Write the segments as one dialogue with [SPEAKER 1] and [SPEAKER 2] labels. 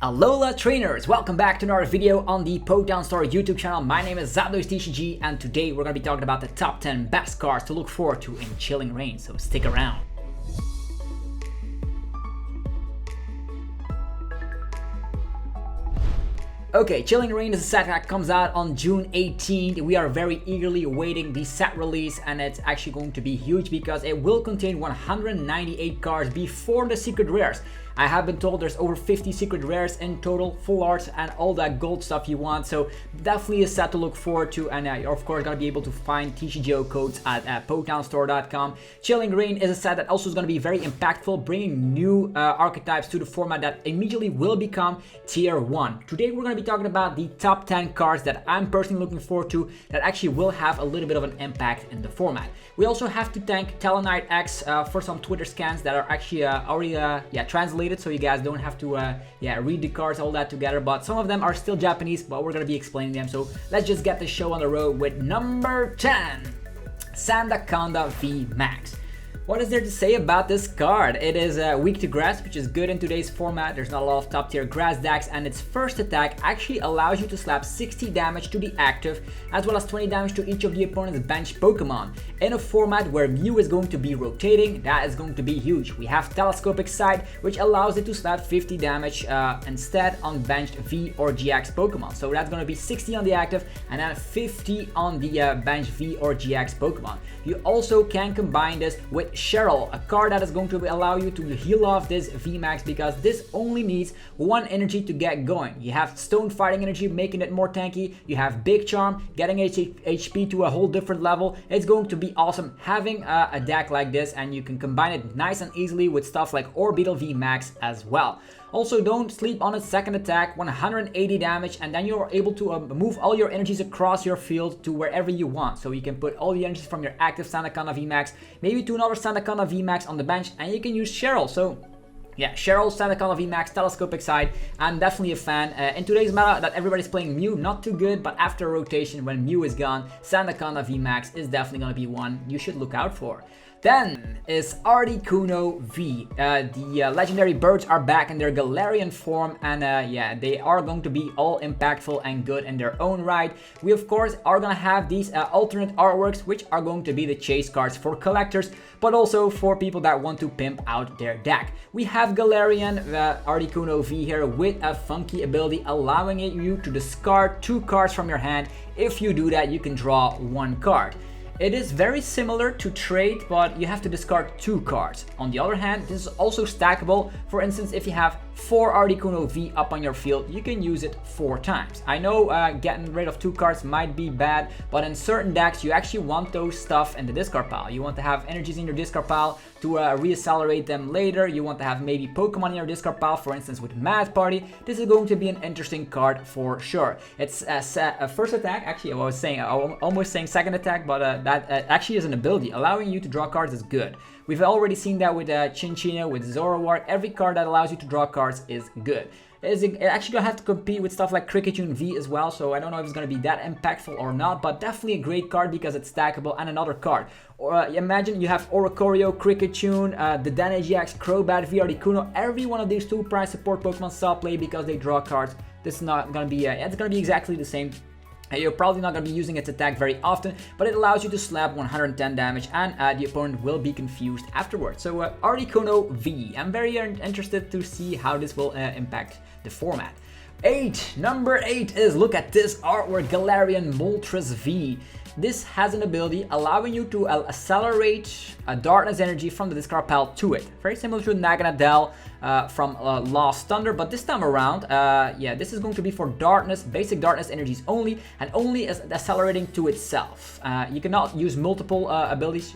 [SPEAKER 1] Alola trainers, welcome back to another video on the PoTownstore YouTube channel. My name is ZapdosTCG and today we're going to be talking about the top 10 best cards to look forward to in Chilling Reign, so stick around. Okay, Chilling Reign is a set that comes out on June 18th. We are very eagerly awaiting the set release and it's actually going to be huge because it will contain 198 cards before the secret rares. I have been told there's over 50 secret rares in total, full arts and all that gold stuff you want, so definitely a set to look forward to, and you're of course going to be able to find PTCGO codes at potownstore.com. Chilling Reign is a set that also is going to be very impactful, bringing new archetypes to the format that immediately will become tier 1. Today we're going to be talking about the top 10 cards that I'm personally looking forward to that actually will have a little bit of an impact in the format. We also have to thank Talonite X for some Twitter scans that are actually already translated, so you guys don't have to read the cards all that together, but some of them are still Japanese, but we're gonna be explaining them. So let's just get the show on the road with number 10, Sandaconda V Max. What is there to say about this card? It is weak to grass, which is good in today's format. There's not a lot of top tier grass decks, and its first attack actually allows you to slap 60 damage to the active, as well as 20 damage to each of the opponent's bench Pokemon. In a format where Mew is going to be rotating, that is going to be huge. We have Telescopic Sight, which allows it to slap 50 damage instead on benched V or GX Pokemon. So that's going to be 60 on the active, and then 50 on the benched V or GX Pokemon. You also can combine this with Cheryl, a card that is going to allow you to heal off this VMAX because this only needs 1 energy to get going. You have Stone Fighting Energy, making it more tanky. You have Big Charm, getting HP to a whole different level. It's going to be awesome having a deck like this, and you can combine it nice and easily with stuff like Orbital VMAX as well. Also, don't sleep on its second attack, 180 damage, and then you're able to move all your energies across your field to wherever you want. So you can put all the energies from your active Sandaconda VMAX, maybe to another Sandaconda VMAX on the bench, and you can use Cheryl. So yeah, Cheryl, Sandaconda VMAX, Telescopic Side, I'm definitely a fan. In today's meta that everybody's playing Mew, not too good, but after a rotation when Mew is gone, Sandaconda VMAX is definitely going to be one you should look out for. Then is Articuno V. The legendary birds are back in their Galarian form, and they are going to be all impactful and good in their own right. We of course are going to have these alternate artworks, which are going to be the chase cards for collectors, but also for people that want to pimp out their deck. We have Galarian Articuno V here with a funky ability allowing you to discard 2 cards from your hand. If you do that, you can draw 1 card. It is very similar to trade, but you have to discard 2 cards. On the other hand, this is also stackable. For instance, if you have 4 Articuno V up on your field, you can use it 4 times. I know getting rid of 2 cards might be bad, but in certain decks, you actually want those stuff in the discard pile. You want to have energies in your discard pile to reaccelerate them later. You want to have maybe Pokemon in your discard pile, for instance with Mad Party. This is going to be an interesting card for sure. It's a first attack, actually I'm almost saying second attack, but that actually is an ability. Allowing you to draw cards is good. We've already seen that with Chinchino, with Zeraora. Every card that allows you to draw cards is good. It's actually going to have to compete with stuff like Cricketune V as well, so I don't know if it's going to be that impactful or not, but definitely a great card because it's stackable. And another card. Or imagine you have Oricorio, Cricketune, the DanaGX, Crobat, V Articuno. Every one of these 2 prize support Pokemon style play because they draw cards. This is not going to be, it's going to be exactly the same. You're probably not going to be using its attack very often, but it allows you to slap 110 damage and the opponent will be confused afterwards. So Articuno V, I'm very interested to see how this will impact the format. Number 8 is, look at this artwork, Galarian Moltres V. This has an ability allowing you to accelerate a darkness energy from the discard pile to it. Very similar to Naganadel from Lost Thunder, but this time around, this is going to be for darkness, basic darkness energies only, and only as accelerating to itself. You cannot use multiple abilities,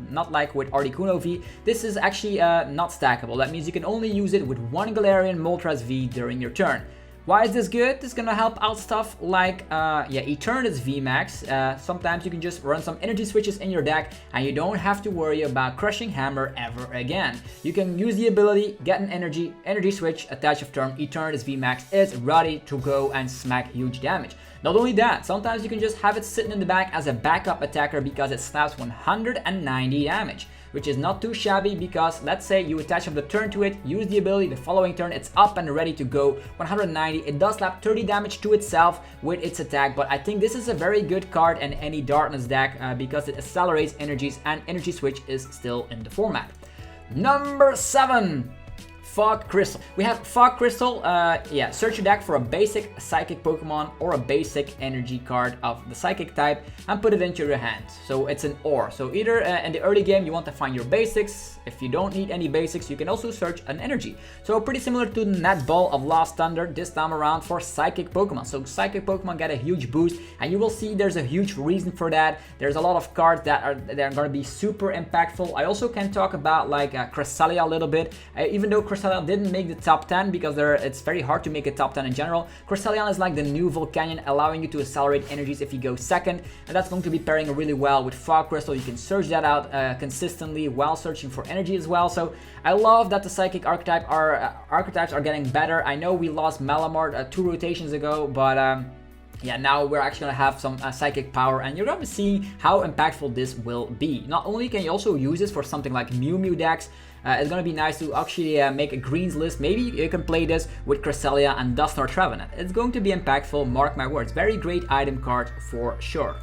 [SPEAKER 1] not like with Articuno V. This is actually not stackable. That means you can only use it with 1 Galarian Moltres V during your turn. Why is this good? This is gonna help out stuff like Eternatus VMAX. Sometimes you can just run some energy switches in your deck and you don't have to worry about Crushing Hammer ever again. You can use the ability, get an energy switch, attach of turn, Eternatus VMAX is ready to go and smack huge damage. Not only that, sometimes you can just have it sitting in the back as a backup attacker because it slaps 190 damage. which is not too shabby because let's say you attach on the turn to it, use the ability, the following turn it's up and ready to go. 190, it does slap 30 damage to itself with its attack, but I think this is a very good card in any Darkness deck because it accelerates energies and Energy Switch is still in the format. Number 7. Fog Crystal. We have Fog Crystal, yeah, search your deck for a basic Psychic Pokemon or a basic energy card of the Psychic type and put it into your hand. So it's an or. So either in the early game you want to find your basics. If you don't need any basics, you can also search an energy. So pretty similar to the Net Ball of Lost Thunder this time around for Psychic Pokemon. So Psychic Pokemon get a huge boost and you will see there's a huge reason for that. There's a lot of cards that are going to be super impactful. I also can talk about like Cresselia a little bit, even though Cresselia didn't make the top 10 because it's very hard to make a top 10 in general. Cresselia is like the new Volcanion, allowing you to accelerate energies if you go second, and that's going to be pairing really well with Fog Crystal. You can search that out consistently while searching for energy as well. So I love that the Psychic archetypes are getting better. I know we lost Malamar 2 rotations ago, but yeah, now we're actually going to have some Psychic power and you're going to see how impactful this will be. Not only can you also use this for something like Mew Mew decks, it's going to be nice to actually make a greens list. Maybe you can play this with Cresselia and Dusknoir Trevenant. It's going to be impactful, mark my words. Very great item card for sure.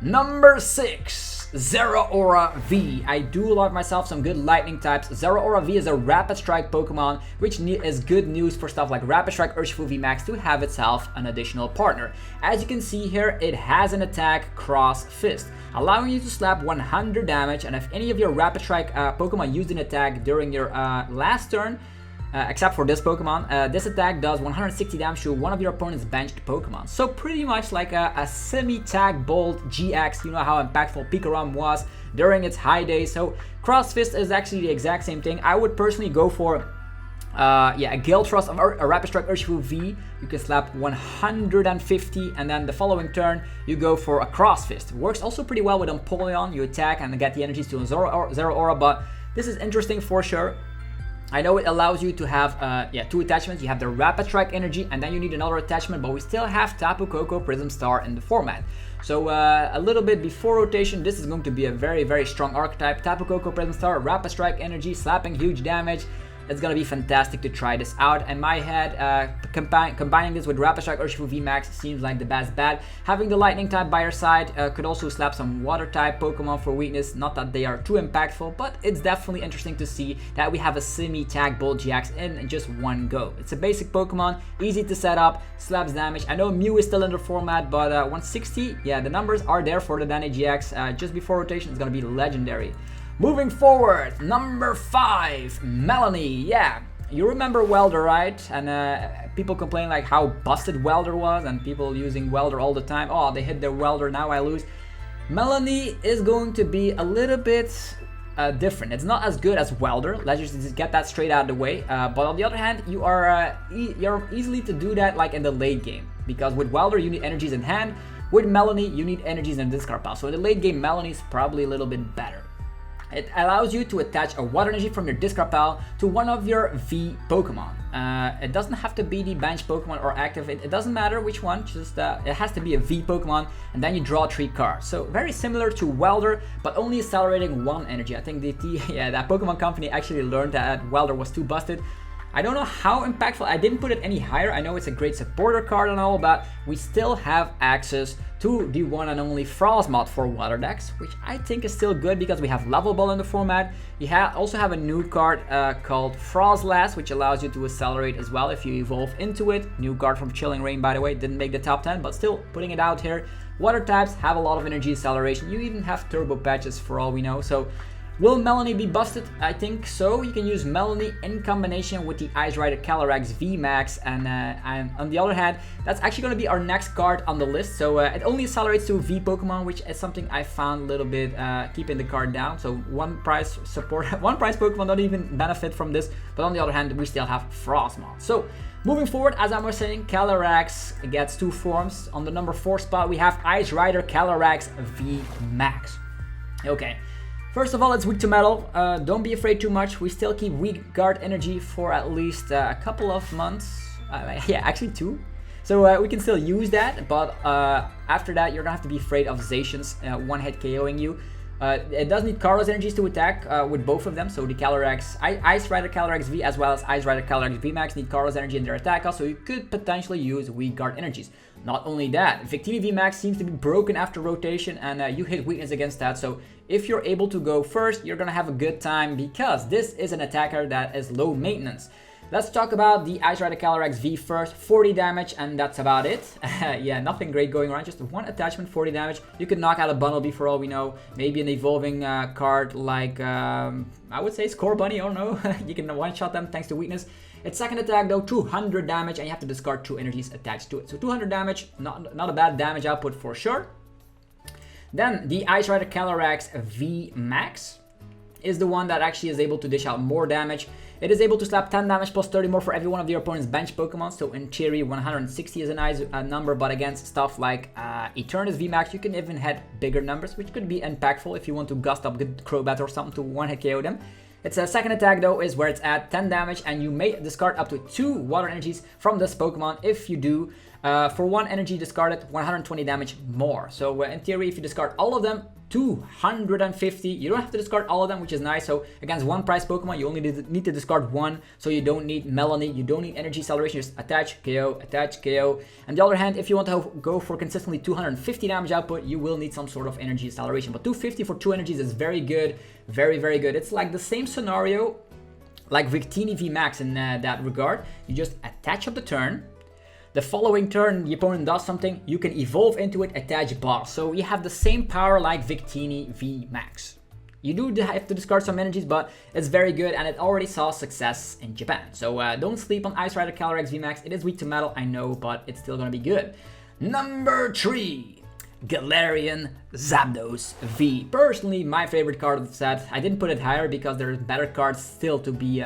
[SPEAKER 1] Number 6, Zeraora V. I do love myself some good lightning types. Zeraora V is a Rapid Strike Pokemon, which is good news for stuff like Rapid Strike Urshifu VMAX to have itself an additional partner. As you can see here, it has an attack Cross Fist, allowing you to slap 100 damage, and if any of your Rapid Strike Pokemon used an attack during your last turn, except for this Pokemon, this attack does 160 damage to one of your opponent's benched Pokemon. So pretty much like a semi-tag Bolt GX, you know how impactful Pikarom was during its high days. So Cross Fist is actually the exact same thing. I would personally go for yeah, a Gale Thrust or a Rapid Strike Urshifu V. You can slap 150 and then the following turn you go for a Cross Fist. Works also pretty well with Empoleon. You attack and get the energies to Zeraora, but this is interesting for sure. I know it allows you to have yeah, 2 attachments. You have the Rapid Strike energy and then you need another attachment, but we still have Tapu Koko Prism Star in the format. So a little bit before rotation, this is going to be a very, very strong archetype. Tapu Koko Prism Star, Rapid Strike energy, slapping huge damage. It's gonna be fantastic to try this out. In my head, combining this with Rapid Strike Urshifu VMAX seems like the best bet. Having the Lightning type by your side could also slap some Water type Pokemon for weakness. Not that they are too impactful, but it's definitely interesting to see that we have a semi-tag Bolt GX in just one go. It's a basic Pokemon, easy to set up, slaps damage. I know Mew is still in the format, but 160, yeah, the numbers are there for the Danny GX. Just before rotation, it's gonna be legendary. Moving forward, number 5, Melanie. Yeah, you remember Welder, right? And people complain like how busted Welder was and people using Welder all the time. Oh, they hit their Welder, now I lose. Melanie is going to be a little bit different. It's not as good as Welder. Let's just get that straight out of the way. But on the other hand, you are you're easily to do that like in the late game. Because with Welder, you need energies in hand. With Melanie, you need energies in discard pile. So in the late game, Melanie's probably a little bit better. It allows you to attach a water energy from your discard pile to one of your V Pokemon. It doesn't have to be the bench Pokemon or active, it doesn't matter which one, just it has to be a V Pokemon, and then you draw 3 cards. So very similar to Welder, but only accelerating 1 energy. I think yeah, that Pokemon company actually learned that Welder was too busted. I don't know how impactful, I didn't put it any higher. I know it's a great supporter card and all, but we still have access to the one and only Frostmoth for water decks, which I think is still good because we have Level Ball in the format. You also have a new card called Frostlass, which allows you to accelerate as well if you evolve into it. New card from chillingreign, by the way, didn't make the top 10, but still putting it out here. Water types have a lot of energy acceleration. You even have turbo patches for all we know. So will Melanie be busted? I think so. You can use Melanie in combination with the Ice Rider Calyrex VMAX, and on the other hand, that's actually going to be our next card on the list. So it only accelerates to V Pokemon, which is something I found a little bit keeping the card down. So one price Pokemon don't even benefit from this, but on the other hand, we still have Frostmoth. So moving forward, as I was saying, Calyrex gets 2 forms. On the number 4 spot, we have Ice Rider Calyrex VMAX. Okay. First of all, it's weak to metal. Don't be afraid too much. We still keep weak guard energy for at least a couple of months. Yeah, actually 2. So we can still use that, but after that, you're gonna have to be afraid of Zacian's one-hit KOing you. It does need Carlos energies to attack with both of them. So the Calyrex, Ice Rider Calyrex V as well as Ice Rider Calyrex VMAX need Carlos energy in their attack. Also, you could potentially use Weak Guard energies. Not only that, Victini VMAX seems to be broken after rotation, and you hit weakness against that. So if you're able to go first, you're gonna have a good time because this is an attacker that is low maintenance. Let's talk about the Ice Rider Calyrex V first. 40 damage, and that's about it. Yeah, nothing great going around. Just one attachment, 40 damage. You could knock out a Bundle for all we know. Maybe an evolving card like, I would say Score Bunny, or no. You can one-shot them thanks to weakness. Its second attack though, 200 damage, and you have to discard 2 energies attached to it. So 200 damage, not a bad damage output for sure. Then the Ice Rider Calyrex V Max is the one that actually is able to dish out more damage. It is able to slap 10 damage plus 30 more for every one of your opponent's bench Pokemon. So in theory, 160 is a nice number, but against stuff like Eternus VMAX, you can even hit bigger numbers, which could be impactful if you want to gust up good Crobat or something to one-hit KO them. Its second attack though is where it's at 10 damage, and you may discard up to 2 water energies from this Pokemon. If you do, for 1 energy discarded, 120 damage more. So in theory, if you discard all of them, 250. You don't have to discard all of them, which is nice. So against one prize Pokemon, you only need to discard 1. So you don't need Melanie, you don't need energy acceleration, just attach, KO, attach, KO. On the other hand, if you want to go for consistently 250 damage output, you will need some sort of energy acceleration. But 250 for 2 energies is very good, very, very good. It's like the same scenario like Victini VMAX in that regard. You just attach up the turn. The following turn, the opponent does something, you can evolve into it, attach boss. So you have the same power like Victini VMAX. You do have to discard some energies, but it's very good, and it already saw success in Japan. So don't sleep on Ice Rider Calyrex VMAX. It is weak to metal, I know, but it's still gonna be good. Number 3. Galarian Zapdos V. Personally, my favorite card of the set. I didn't put it higher because there's better cards still to be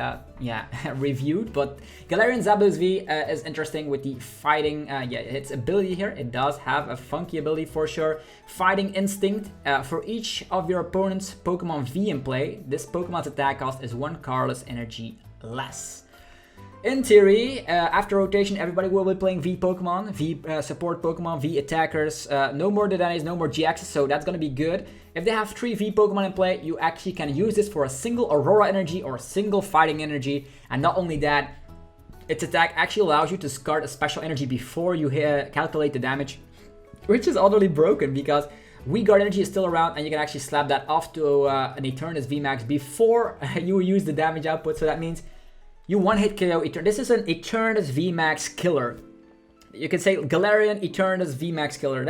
[SPEAKER 1] reviewed, but Galarian Zapdos V is interesting with the fighting, its ability here. It does have a funky ability for sure. Fighting Instinct. For each of your opponent's Pokemon V in play, this Pokemon's attack cost is 1 Carlos energy less. In theory, after rotation, everybody will be playing V Pokemon, V support Pokemon, V attackers, no more Dedanis, no more GXs, so that's gonna be good. If they have 3 V Pokemon in play, you actually can use this for a single Aurora energy or a single fighting energy, and not only that, its attack actually allows you to discard a special energy before you calculate the damage, which is utterly broken because Weak Guard energy is still around, and you can actually slap that off to an Eternus VMAX before you use the damage output, so that means you one-hit KO Eternus. This is an Eternus VMAX killer. You can say Galarian Eternus VMAX killer.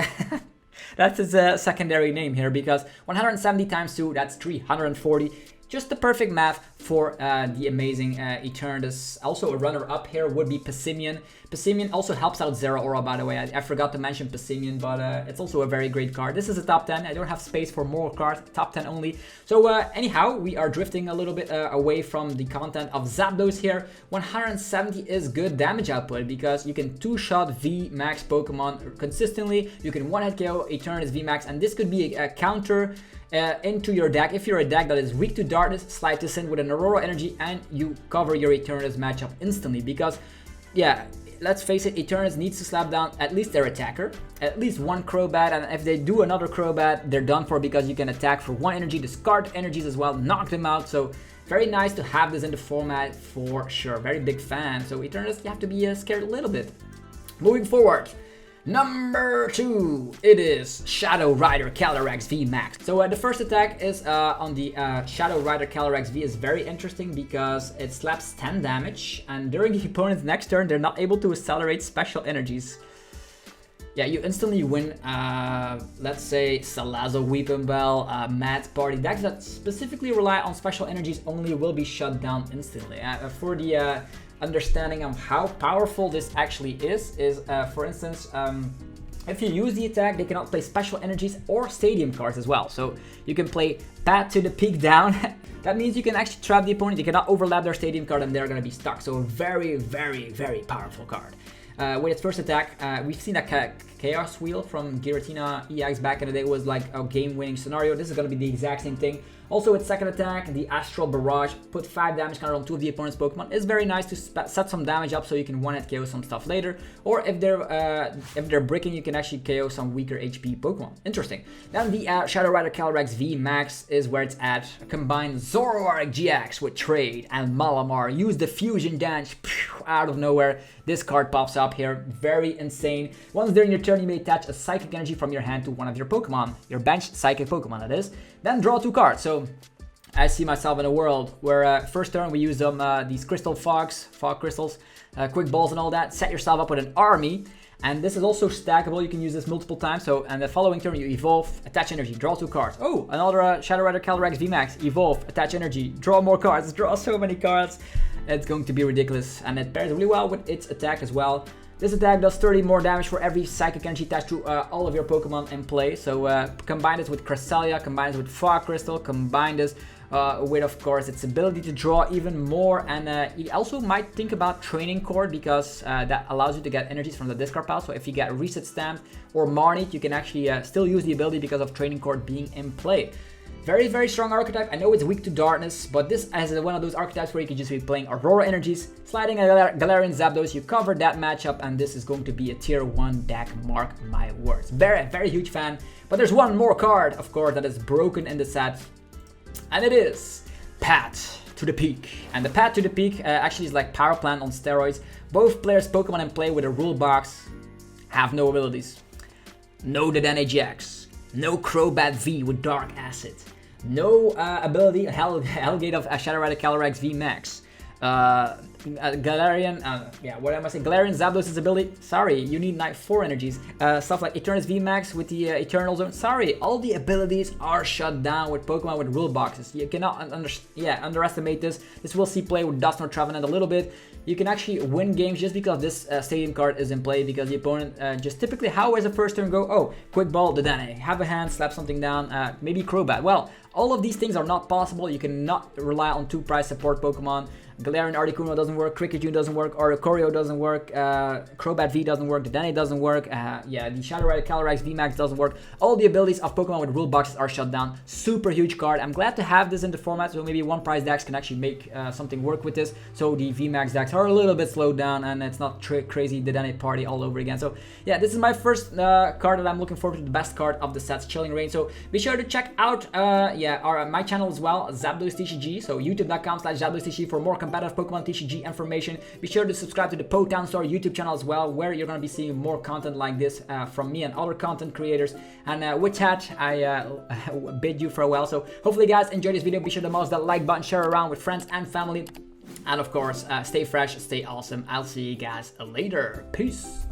[SPEAKER 1] That's his secondary name here, because 170 times 2, that's 340. Just the perfect math for the amazing Eternus. Also a runner-up here would be Passimian. Passimian also helps out Zeraora, by the way. I forgot to mention Passimian, but it's also a very great card. This is a top 10. I don't have space for more cards, top 10 only. So anyhow, we are drifting a little bit away from the content of Zapdos here. 170 is good damage output because you can 2-shot VMAX Pokemon consistently. You can one-hit KO Eternus VMAX, and this could be a counter into your deck. If you're a deck that is weak to darkness, slide this in with an Aurora energy and you cover your Eternus matchup instantly, because yeah, let's face it, Eternus needs to slap down at least their attacker, at least 1 Crobat, and if they do another Crobat, they're done for, because you can attack for 1 energy, discard energies as well, knock them out. So very nice to have this in the format for sure. Very big fan. So Eternus, you have to be scared a little bit. Moving forward, number 2, it is Shadow Rider Calyrex VMAX. So the first attack is on the Shadow Rider Calyrex V is very interesting because it slaps 10 damage, and during the opponent's next turn, they're not able to accelerate special energies. Yeah, you instantly win, let's say, Salazzle, Weepinbell, Matt's Party. Decks that specifically rely on special energies only will be shut down instantly. For the understanding of how powerful this actually is for instance, if you use the attack, they cannot play special energies or stadium cards as well. So you can play Pat to the Peak down. That means you can actually trap the opponent. You cannot overlap their stadium card and they're going to be stuck. So a very, very, very powerful card. with its first attack. We've seen that Chaos Wheel from Giratina EX back in the day was like a game-winning scenario. This is going to be the exact same thing. Also, its second attack, the Astral Barrage, put 5 damage counter on 2 of the opponent's Pokemon. It's very nice to set some damage up so you can one-hit KO some stuff later. Or if they're bricking, you can actually KO some weaker HP Pokemon. Interesting. Then the Shadow Rider Calyrex V Max is where it's at. Combine Zeraora GX with Trade and Malamar. Use the Fusion Dance out of nowhere. This card pops up here. Very insane. Once during your turn, you may attach a Psychic Energy from your hand to one of your Pokemon. Your benched Psychic Pokemon, that is. Then draw 2 cards. So I see myself in a world where first turn we use these Crystal Fogs, Fog Crystals, Quick Balls and all that. Set yourself up with an army. And this is also stackable. You can use this multiple times. So, and the following turn you evolve, attach energy, draw 2 cards. Oh, another Shadow Rider Calyrex VMAX, evolve, attach energy, draw more cards, draw so many cards. It's going to be ridiculous. And it pairs really well with its attack as well. This attack does 30 more damage for every Psychic Energy attached to all of your Pokemon in play. So combine this with Cresselia, combine this with Fog Crystal, combine this with, of course, its ability to draw even more. And you also might think about Training Cord because that allows you to get energies from the discard pile. So if you get Reset Stamp or Marnie, you can actually still use the ability because of Training Cord being in play. Very, very strong archetype. I know it's weak to darkness, but this is one of those archetypes where you can just be playing Aurora Energies, sliding a Galarian Zapdos, you cover that matchup, and this is going to be a tier 1 deck, mark my words. Very, very huge fan. But there's one more card, of course, that is broken in the set, and it is Path to the Peak. And the Path to the Peak actually is like Power Plant on steroids. Both players' Pokemon in play with a rule box have no abilities. No Dedenne GX. No Crobat V with Dark Acid. No ability, Hellgate of Shadow Rider Calyrex V Max. Galarian, what am I saying? Galarian Zapdos' ability. Sorry, you need 4 energies. Stuff like Eternus V Max with the Eternal Zone. Sorry, all the abilities are shut down with Pokemon with rule boxes. You cannot underestimate this. This will see play with Dusknoir Trevenant a little bit. You can actually win games just because this Stadium card is in play, because the opponent just typically, how is the first turn go? Oh, Quick Ball, Dedenne, have a hand, slap something down, maybe Crobat. Well, all of these things are not possible. You cannot rely on 2 prize support Pokemon. Galarian Articuno doesn't work, Cricketune doesn't work, Oricorio doesn't work, Crobat V doesn't work, Dedenne doesn't work, the Shadow Rider Calyrex VMAX doesn't work. All the abilities of Pokemon with rule boxes are shut down. Super huge card. I'm glad to have this in the format, so maybe 1 prize decks can actually make something work with this. So the VMAX decks are a little bit slowed down and it's not crazy Dedenne party all over again. So yeah, this is my first card that I'm looking forward to, the best card of the sets, Chillingreign. So be sure to check out my channel as well, ZapdosTCG. So youtube.com/ZapdosTCG for more competitive Pokemon TCG information. Be sure to subscribe to the potownstore YouTube channel as well, where you're going to be seeing more content like this from me and other content creators. And with that, I bid you farewell. So hopefully you guys enjoyed this video. Be sure to mouse that like button, share around with friends and family. And of course, stay fresh, stay awesome. I'll see you guys later. Peace.